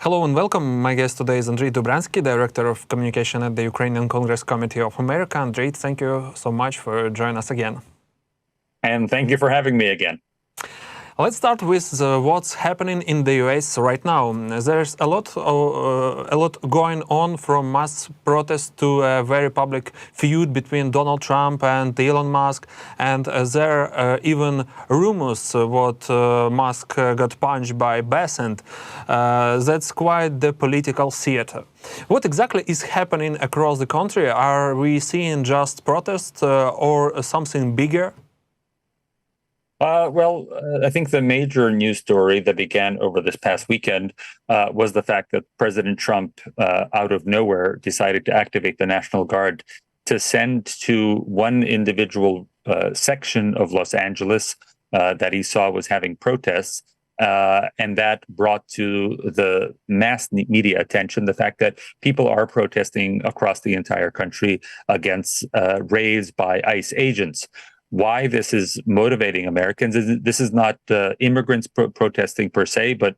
Hello and welcome. My guest today is Andrij Dobriansky, Director of Communication at the Ukrainian Congress Committee of America. Andrij, thank you so much for joining us again. And thank you for having me again. Let's start with what's happening in the US right now. There's a lot going on, from mass protests to a very public feud between Donald Trump and Elon Musk, and there are even rumors what Musk got punched by Besant. That's quite the political theater. What exactly is happening across the country? Are we seeing just protests or something bigger? I think the major news story that began over this past weekend was the fact that President Trump, out of nowhere, decided to activate the National Guard to send to one individual section of Los Angeles that he saw was having protests. And that brought to the mass media attention the fact that people are protesting across the entire country against raids by ICE agents. Why this is motivating Americans is this is not immigrants protesting per se, but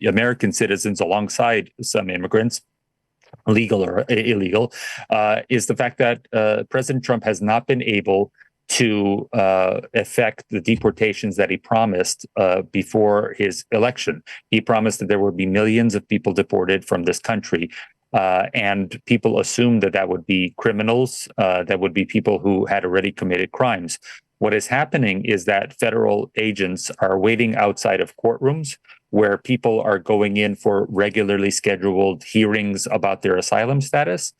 American citizens alongside some immigrants, legal or illegal, is the fact that President Trump has not been able to effect the deportations that he promised before his election. He promised that there would be millions of people deported from this country. And people assumed that that would be criminals, that would be people who had already committed crimes. What is happening is that federal agents are waiting outside of courtrooms where people are going in for regularly scheduled hearings about their asylum status.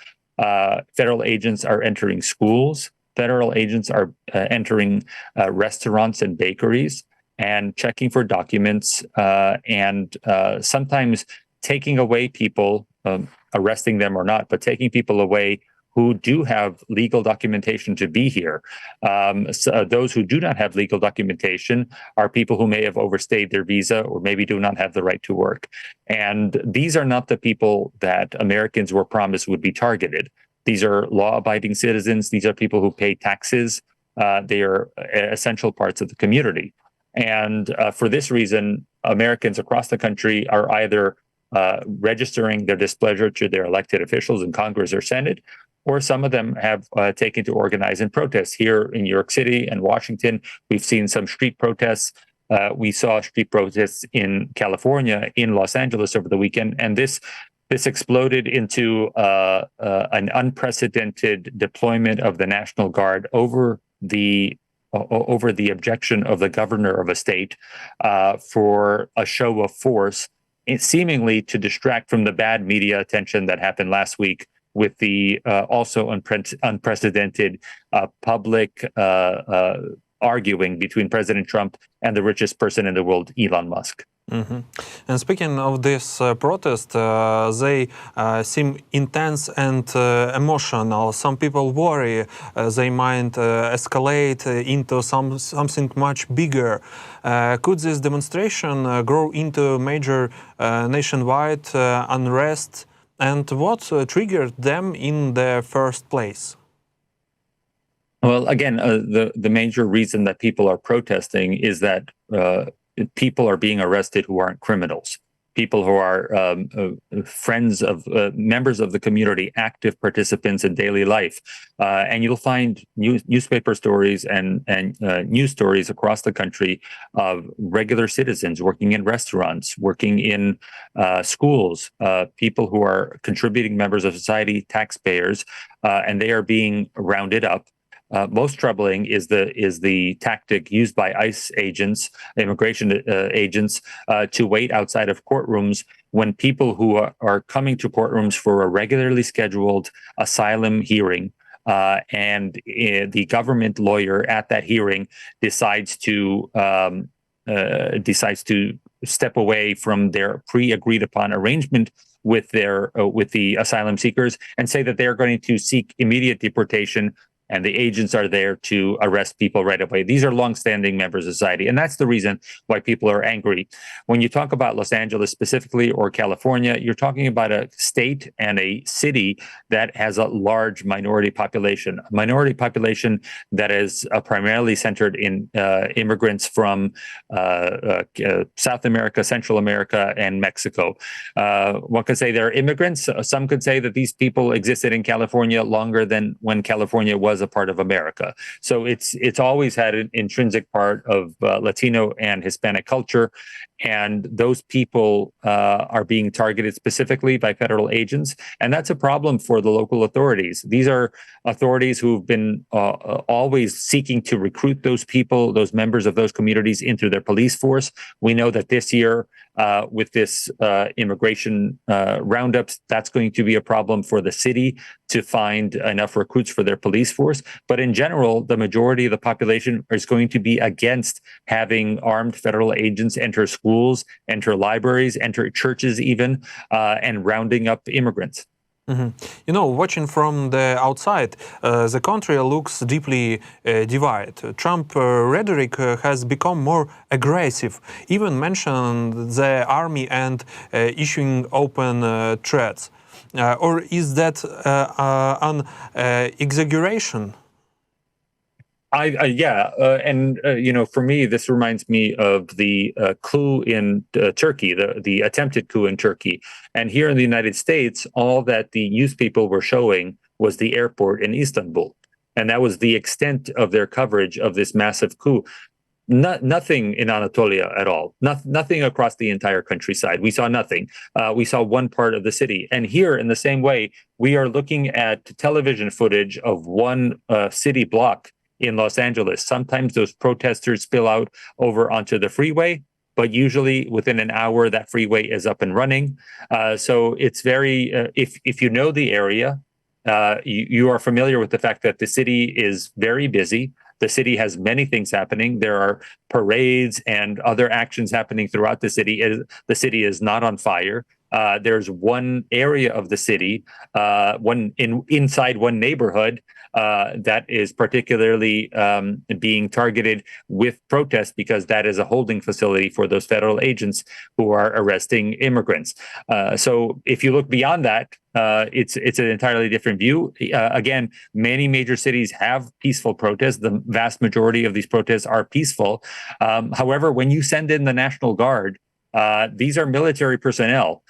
Federal agents are entering schools. Federal agents are entering restaurants and bakeries and checking for documents and sometimes taking away people, arresting them or not, but taking people away who do have legal documentation to be here. So those who do not have legal documentation are people who may have overstayed their visa or maybe do not have the right to work. And these are not the people that Americans were promised would be targeted. These are law-abiding citizens. These are people who pay taxes. They are essential parts of the community. And for this reason, Americans across the country are either registering their displeasure to their elected officials in Congress or Senate, or some of them have taken to organize in protests. Here in New York City and Washington, we've seen some street protests. We saw street protests in California, in Los Angeles over the weekend, and this exploded into an unprecedented deployment of the National Guard over the objection of the governor of a state for a show of force, seemingly to distract from the bad media attention that happened last week with the also unprecedented public arguing between President Trump and the richest person in the world, Elon Musk. Mm-hmm. And speaking of this protest, they seem intense and emotional. Some people worry they might escalate into something much bigger. Could this demonstration grow into major nationwide unrest? And what triggered them in the first place? Well, again, the major reason that people are protesting is that people are being arrested who aren't criminals, people who are friends of members of the community, active participants in daily life. And you'll find newspaper stories and news stories across the country of regular citizens working in restaurants, working in schools, people who are contributing members of society, taxpayers, and they are being rounded up. Most troubling is the tactic used by ICE agents, immigration agents, to wait outside of courtrooms when people who are coming to courtrooms for a regularly scheduled asylum hearing, and the government lawyer at that hearing decides to step away from their pre-agreed upon arrangement with the asylum seekers and say that they are going to seek immediate deportation and the agents are there to arrest people right away. These are longstanding members of society, and that's the reason why people are angry. When you talk about Los Angeles specifically or California, you're talking about a state and a city that has a large minority population, that is primarily centered in immigrants from South America, Central America, and Mexico. One could say they're immigrants. Some could say that these people existed in California longer than when California was a part of America. So it's always had an intrinsic part of Latino and Hispanic culture, and those people are being targeted specifically by federal agents, and that's a problem for the local authorities. These are authorities who've been always seeking to recruit those people, those members of those communities, into their police force. We know that this year, with this immigration roundups, that's going to be a problem for the city to find enough recruits for their police force. But in general, the majority of the population is going to be against having armed federal agents enter schools, enter libraries, enter churches even, and rounding up immigrants. Mm-hmm. You know, watching from the outside, the country looks deeply divided. Trump rhetoric has become more aggressive, even mentioned the army and issuing open threats. Or is that an exaggeration? For me, this reminds me of the coup in Turkey, the attempted coup in Turkey. And here in the United States, all that the news people were showing was the airport in Istanbul. And that was the extent of their coverage of this massive coup. Nothing in Anatolia at all. Nothing across the entire countryside. We saw nothing. We saw one part of the city. And here, in the same way, we are looking at television footage of one city block in Los Angeles. Sometimes those protesters spill out over onto the freeway, but usually within an hour, that freeway is up and running. So it's very, if you know the area, you are familiar with the fact that the city is very busy. The city has many things happening. There are parades and other actions happening throughout the city. The city is not on fire. There's one area of the city, inside one neighborhood, that is particularly being targeted with protests, because that is a holding facility for those federal agents who are arresting immigrants. So if you look beyond that, it's an entirely different view. Again, many major cities have peaceful protests. The vast majority of these protests are peaceful. However, when you send in the National Guard, these are military personnel.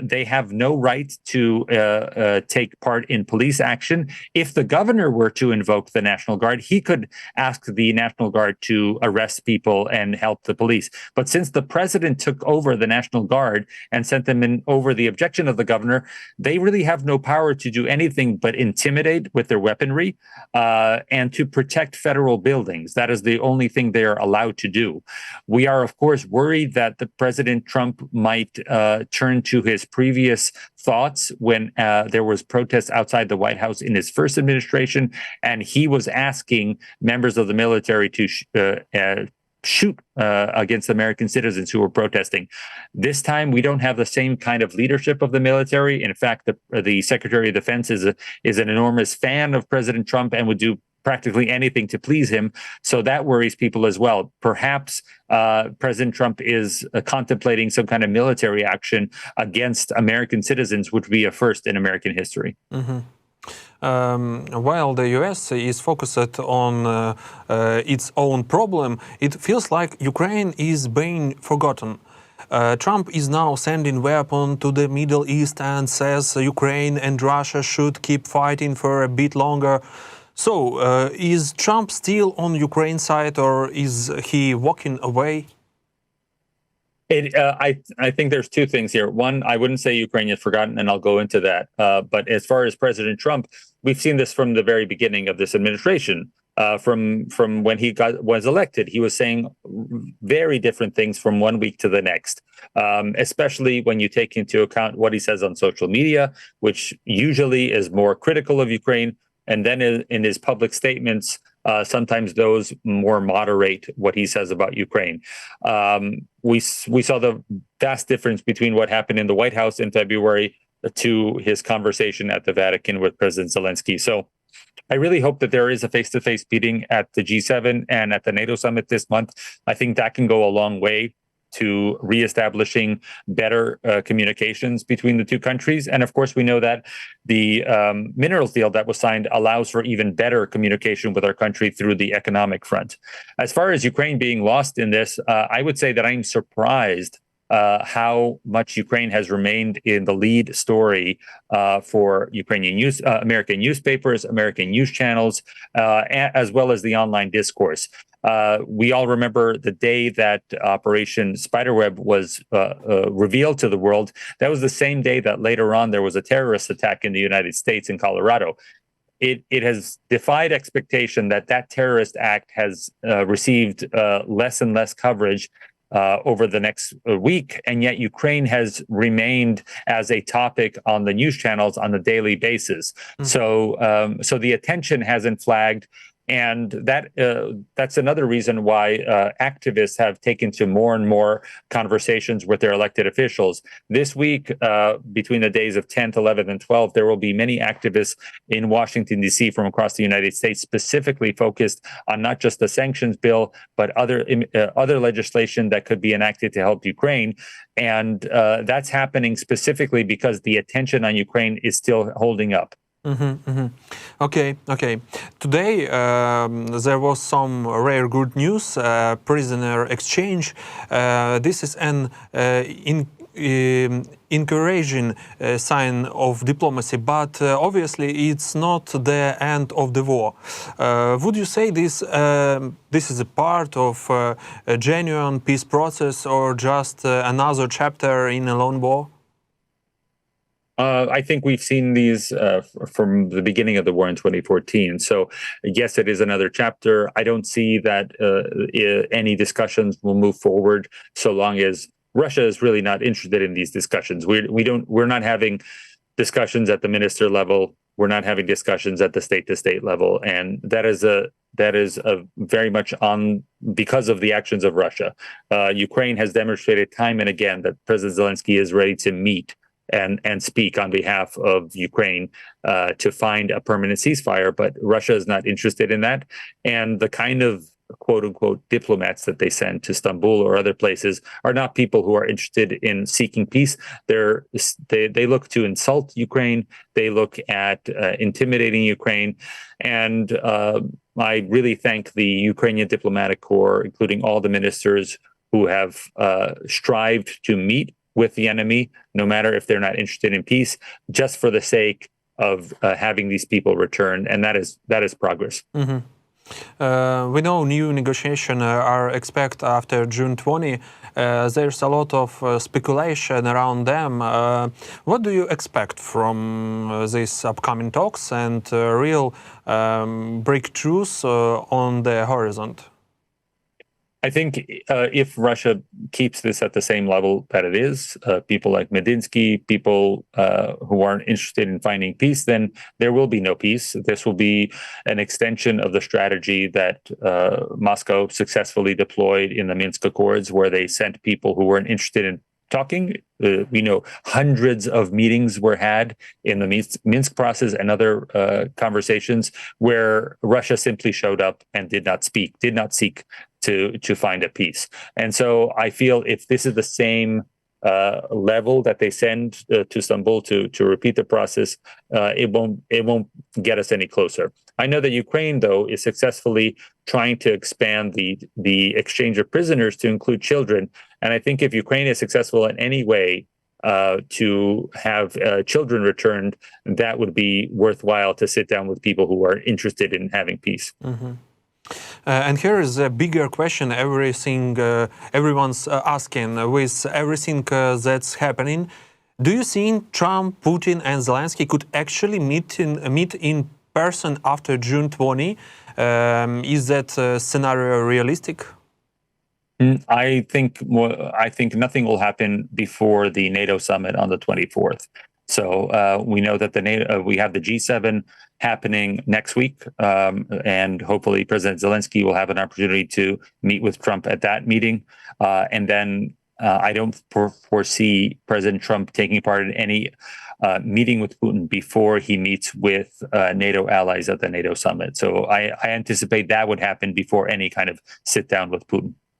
They have no right to take part in police action. If the governor were to invoke the National Guard, he could ask the National Guard to arrest people and help the police. But since the president took over the National Guard and sent them in over the objection of the governor, they really have no power to do anything but intimidate with their weaponry and to protect federal buildings. That is the only thing they are allowed to do. We are, of course, worried that the President Trump might turn to his previous thoughts when there was protests outside the White House in his first administration, and he was asking members of the military to shoot against American citizens who were protesting. This time, we don't have the same kind of leadership of the military. In fact, the Secretary of Defense is an enormous fan of President Trump and would do practically anything to please him. So that worries people as well. Perhaps President Trump is contemplating some kind of military action against American citizens, which would be a first in American history. Mm-hmm. While the US is focused on its own problem, it feels like Ukraine is being forgotten. Trump is now sending weapons to the Middle East and says Ukraine and Russia should keep fighting for a bit longer. So, is Trump still on Ukraine's side, or is he walking away? I think there's two things here. One, I wouldn't say Ukraine is forgotten, and I'll go into that. But as far as President Trump, we've seen this from the very beginning of this administration. From when he was elected, he was saying very different things from one week to the next, especially when you take into account what he says on social media, which usually is more critical of Ukraine. And then in his public statements, sometimes those more moderate what he says about Ukraine. We saw the vast difference between what happened in the White House in February to his conversation at the Vatican with President Zelensky. So I really hope that there is a face-to-face meeting at the G7 and at the NATO summit this month. I think that can go a long way to reestablishing better communications between the two countries. And of course, we know that the minerals deal that was signed allows for even better communication with our country through the economic front. As far as Ukraine being lost in this, I would say that I'm surprised how much Ukraine has remained in the lead story for Ukrainian American newspapers, American news channels, as well as the online discourse. We all remember the day that Operation Spiderweb was revealed to the world. That was the same day that later on there was a terrorist attack in the United States in Colorado. It has defied expectation that that terrorist act has received less and less coverage over the next week, and yet Ukraine has remained as a topic on the news channels on a daily basis. Mm-hmm. So the attention hasn't flagged. And that's another reason why activists have taken to more and more conversations with their elected officials. This week, between the days of 10th, 11th, and 12th, there will be many activists in Washington, D.C. from across the United States, specifically focused on not just the sanctions bill, but other legislation that could be enacted to help Ukraine. And that's happening specifically because the attention on Ukraine is still holding up. Mm-hmm, mm-hmm. Okay. Today there was some rare good news, prisoner exchange. This is an encouraging sign of diplomacy, but obviously it's not the end of the war. Would you say this is a part of a genuine peace process or just another chapter in a long war? I think we've seen these from the beginning of the war in 2014. So, yes, it is another chapter. I don't see that any discussions will move forward so long as Russia is really not interested in these discussions. We're not having discussions at the minister level. We're not having discussions at the state-to-state level, and that is very much on because of the actions of Russia. Ukraine has demonstrated time and again that President Zelensky is ready to meet and speak on behalf of Ukraine to find a permanent ceasefire, but Russia is not interested in that. And the kind of quote unquote diplomats that they send to Istanbul or other places are not people who are interested in seeking peace. They look to insult Ukraine. They look at intimidating Ukraine. And I really thank the Ukrainian diplomatic corps, including all the ministers who have strived to meet with the enemy, no matter if they're not interested in peace, just for the sake of having these people return, and that is progress. Mm-hmm. We know new negotiations are expected after June 20. There's a lot of speculation around them. What do you expect from these upcoming talks and real breakthroughs on the horizon? I think if Russia keeps this at the same level that it is, people like Medinsky, people who aren't interested in finding peace, then there will be no peace. This will be an extension of the strategy that Moscow successfully deployed in the Minsk Accords, where they sent people who weren't interested in talking. We know hundreds of meetings were had in the Minsk process and other conversations where Russia simply showed up and did not seek to find a peace. And so I feel if this is the same level that they send to Istanbul to repeat the process, it won't get us any closer. I know that Ukraine, though, is successfully trying to expand the exchange of prisoners to include children. And I think if Ukraine is successful in any way to have children returned, that would be worthwhile to sit down with people who are interested in having peace. Mm-hmm. And here is a bigger question everyone's asking with everything that's happening. Do you think Trump, Putin and Zelensky could actually meet in person after June 20? Is that scenario realistic? I think nothing will happen before the NATO summit on the 24th. So we know that we have the G7 happening next week, and hopefully President Zelensky will have an opportunity to meet with Trump at that meeting. And then I don't foresee President Trump taking part in any meeting with Putin before he meets with NATO allies at the NATO summit. So I anticipate that would happen before any kind of sit down with Putin.